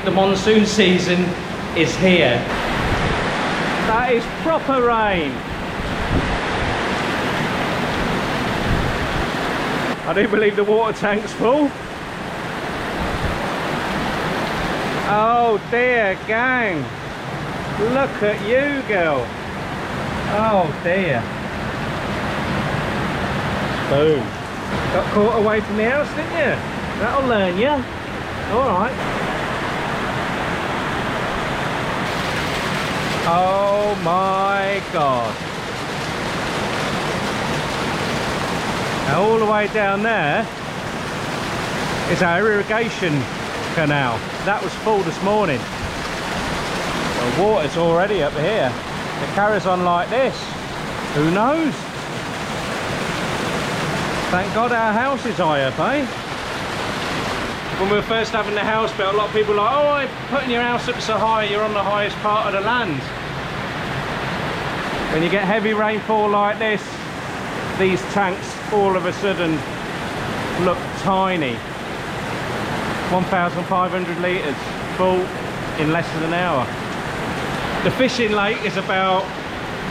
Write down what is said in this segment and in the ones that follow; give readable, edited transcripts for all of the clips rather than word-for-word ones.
the monsoon season is here. That is proper rain. I do believe the water tank's full. Oh dear, gang. Look at you, girl. Oh dear. Boom. Got caught away from the house, didn't you? That'll learn you. Alright. Oh my God. Now all the way down there is our irrigation canal. That was full this morning. The water's already up here. It carries on like this. Who knows? Thank God our house is high up, eh? When we were first having the house built, a lot of people were like, oh, I'm putting your house up so high, you're on the highest part of the land. When you get heavy rainfall like this, these tanks all of a sudden look tiny. 1,500 litres full in less than an hour. The fishing lake is about,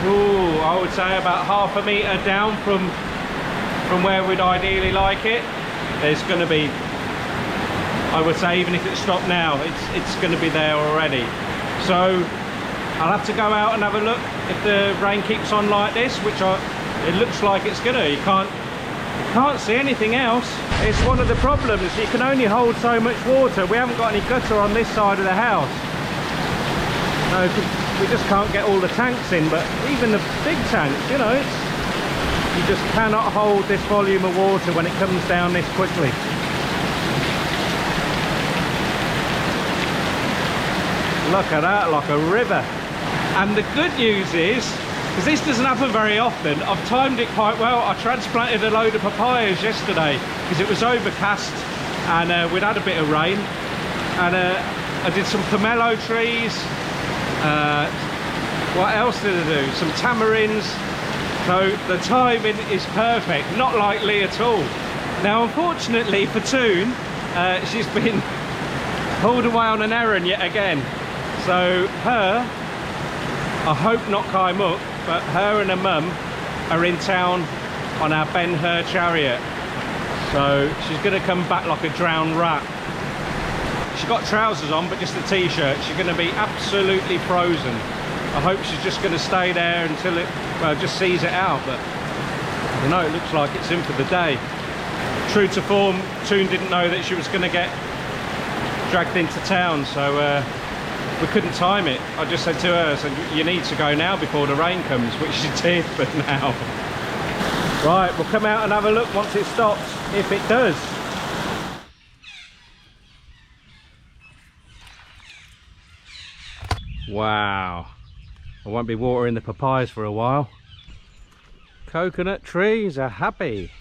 I would say about half a metre down from where we'd ideally like it. There's going to be, I would say, even if it stopped now, it's going to be there already. So I'll have to go out and have a look if the rain keeps on like this, which it looks like it's gonna. You can't see anything else. It's one of the problems. You can only hold so much water. We haven't got any gutter on this side of the house. No, we just can't get all the tanks in. But even the big tanks, you know, you just cannot hold this volume of water when it comes down this quickly. Look at that, like a river. And the good news is, because this doesn't happen very often, I've timed it quite well. I transplanted a load of papayas yesterday because it was overcast and we'd had a bit of rain. And I did some pomelo trees. What else did I do? Some tamarinds. So the timing is perfect, not like Leigh at all. Now, unfortunately for Toon, she's been pulled away on an errand yet again. So her, I hope not Kaimuk, but her and her mum are in town on our Ben-Hur chariot. So she's going to come back like a drowned rat. She's got trousers on, but just a t-shirt. She's going to be absolutely frozen. I hope she's just going to stay there until it, well, just sees it out. But I don't know, it looks like it's in for the day. True to form, Toon didn't know that she was going to get dragged into town, so we couldn't time it. I just said to her, I said, you need to go now before the rain comes, which she did, but now. Right, we'll come out and have a look once it stops, if it does. Wow. I won't be watering the papayas for a while. Coconut trees are happy.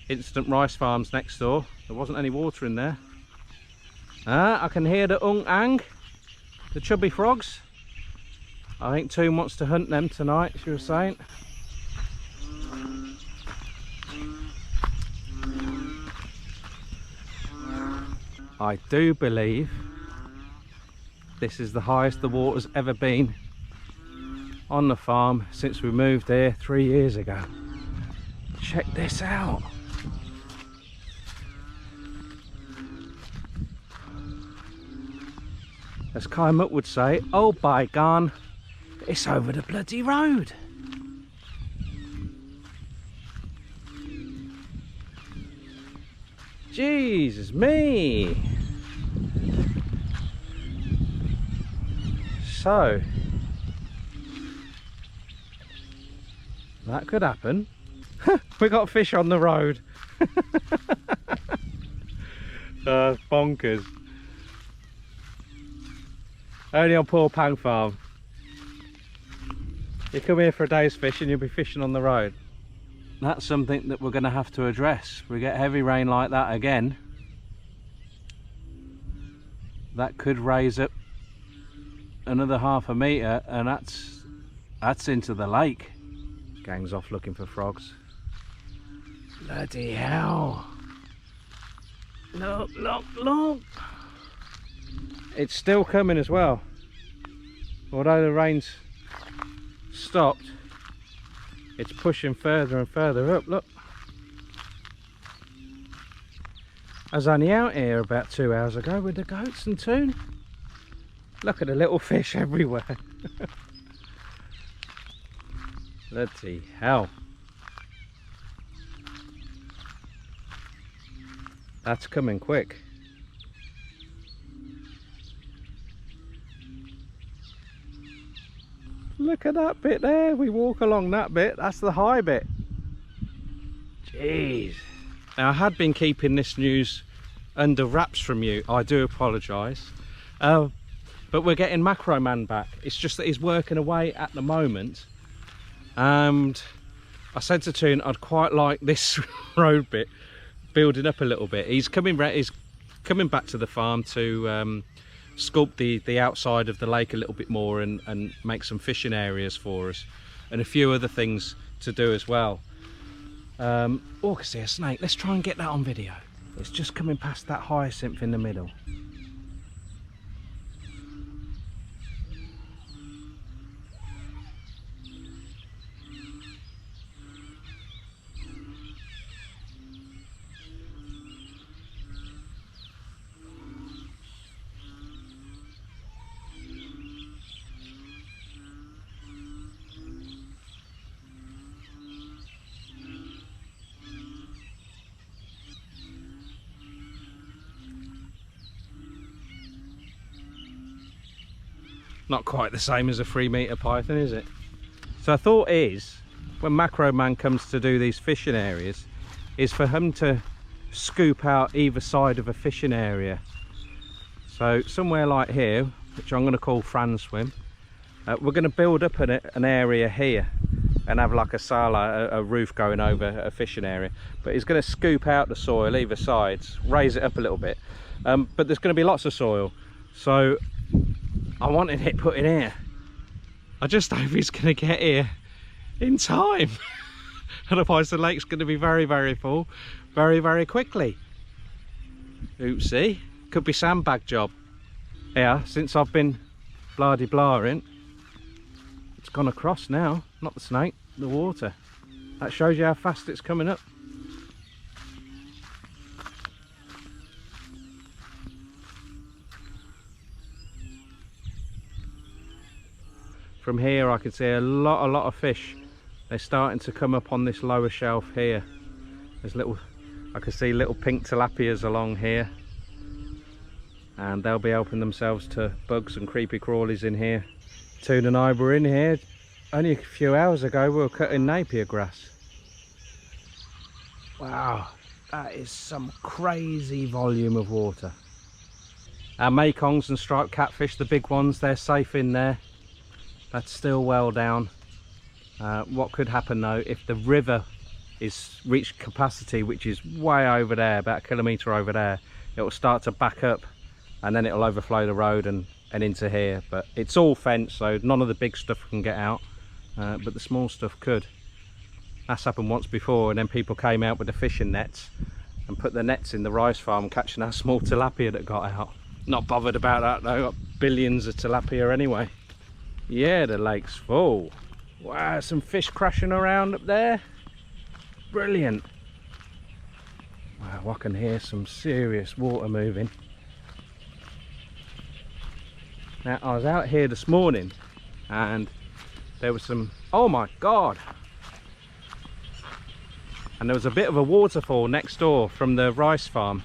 Instant rice farms next door. There wasn't any water in there. I can hear the ang, the chubby frogs. I think Toon wants to hunt them tonight, she was saying. I do believe this is the highest the water's ever been on the farm since we moved here 3 years ago. Check this out. As Kaimuk would say, oh by gone, it's over the bloody road. Jesus me. So, that could happen. We got fish on the road. Bonkers. Only on Porpeang farm. You come here for a day's fishing, you'll be fishing on the road. That's something that we're going to have to address. We get heavy rain like that again, that could raise up another half a metre, and that's into the lake. Gang's off looking for frogs. Bloody hell. Look, look, look. It's still coming as well. Although the rain's stopped, it's pushing further and further up, look. I was only out here about 2 hours ago with the goats and Toon. Look at the little fish everywhere. Bloody hell. That's coming quick. Look at that bit there. We walk along that bit. That's the high bit. Jeez. Now, I had been keeping this news under wraps from you. I do apologise. But we're getting Macro Man back. It's just that he's working away at the moment. And I said to Toon I'd quite like this road bit building up a little bit. He's coming back to the farm to sculpt the outside of the lake a little bit more and make some fishing areas for us, and a few other things to do as well. Oh, I can see a snake. Let's try and get that on video. It's just coming past that hyacinth in the middle. Not quite the same as a 3-metre python, is it? So I thought is, when Macro Man comes to do these fishing areas, is for him to scoop out either side of a fishing area. So somewhere like here, which I'm going to call Fran Swim, we're going to build up an area here and have like a sala, a roof going over a fishing area. But he's going to scoop out the soil either sides, raise it up a little bit. But there's going to be lots of soil. So I wanted it put in here. I just hope he's going to get here in time. Otherwise the lake's going to be very, very full very, very quickly. Oopsie. Could be sandbag job. Yeah, since I've been blah-de-blahing, it's gone across now. Not the snake, the water. That shows you how fast it's coming up. From here I can see a lot of fish. They're starting to come up on this lower shelf here. There's I can see little pink tilapias along here. And they'll be helping themselves to bugs and creepy crawlies in here. Toon and I were in here only a few hours ago. We were cutting napier grass. Wow, that is some crazy volume of water. Our Mekongs and striped catfish, the big ones, they're safe in there. That's still well down. What could happen though, if the river is reached capacity, which is way over there, about a kilometre over there, it will start to back up and then it'll overflow the road and into here. But it's all fenced, so none of the big stuff can get out, but the small stuff could. That's happened once before, and then people came out with the fishing nets and put the nets in the rice farm catching our small tilapia that got out. Not bothered about that though, got billions of tilapia anyway. Yeah, the lake's full. Wow, some fish crashing around up there. Brilliant. Wow, I can hear some serious water moving. Now, I was out here this morning and there was some, oh my God. And there was a bit of a waterfall next door from the rice farm,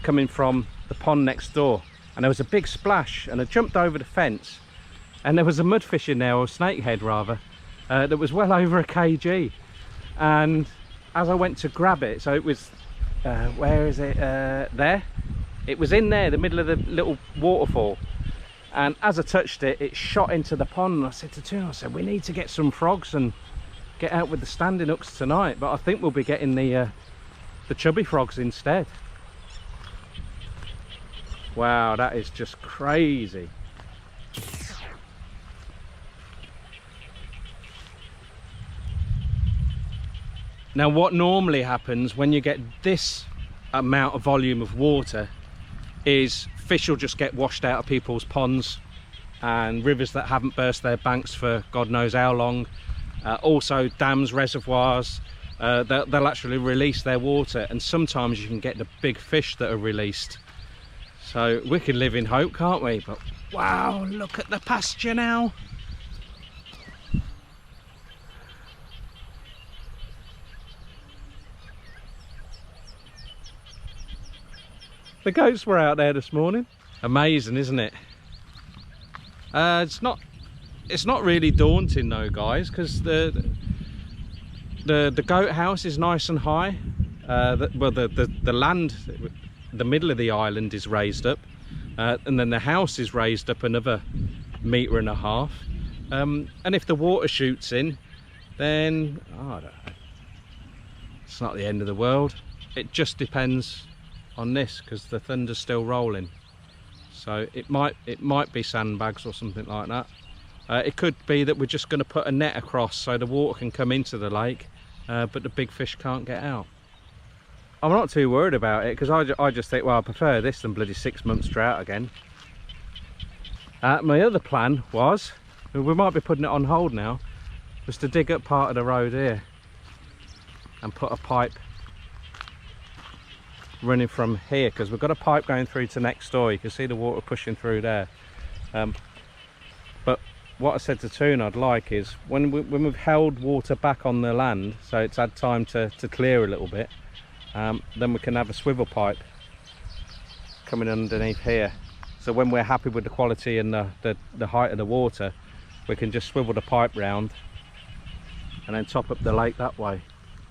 coming from the pond next door. And there was a big splash, and I jumped over the fence. And there was a mudfish in there, or snakehead rather, that was well over a kg. And as I went to grab it, so it was, where is it, there? It was in there, the middle of the little waterfall. And as I touched it, it shot into the pond. And I said to Toon, I said, we need to get some frogs and get out with the standing hooks tonight. But I think we'll be getting the chubby frogs instead. Wow, that is just crazy. Now what normally happens when you get this amount of volume of water is fish will just get washed out of people's ponds and rivers that haven't burst their banks for God knows how long. Also dams, reservoirs, they'll actually release their water, and sometimes you can get the big fish that are released. So we can live in hope, can't we? But wow, look at the pasture now. The goats were out there this morning. Amazing, isn't it? It's not really daunting though, guys, because the goat house is nice and high. The land, the middle of the island is raised up, and then the house is raised up another 1.5 meters. And if the water shoots in, then I don't know, it's not the end of the world. It just depends on this, because the thunder's still rolling. So it might be sandbags or something like that. It could be that we're just going to put a net across so the water can come into the lake, but the big fish can't get out. I'm not too worried about it, because I just think, well, I prefer this than bloody 6 months drought again. My other plan was, we might be putting it on hold now, was to dig up part of the road here and put a pipe running from here, because we've got a pipe going through to next door. You can see the water pushing through there. But what I said to Toon I'd like is when we've held water back on the land, so it's had time to clear a little bit, then we can have a swivel pipe coming underneath here. So when we're happy with the quality and the height of the water, we can just swivel the pipe round and then top up the lake that way.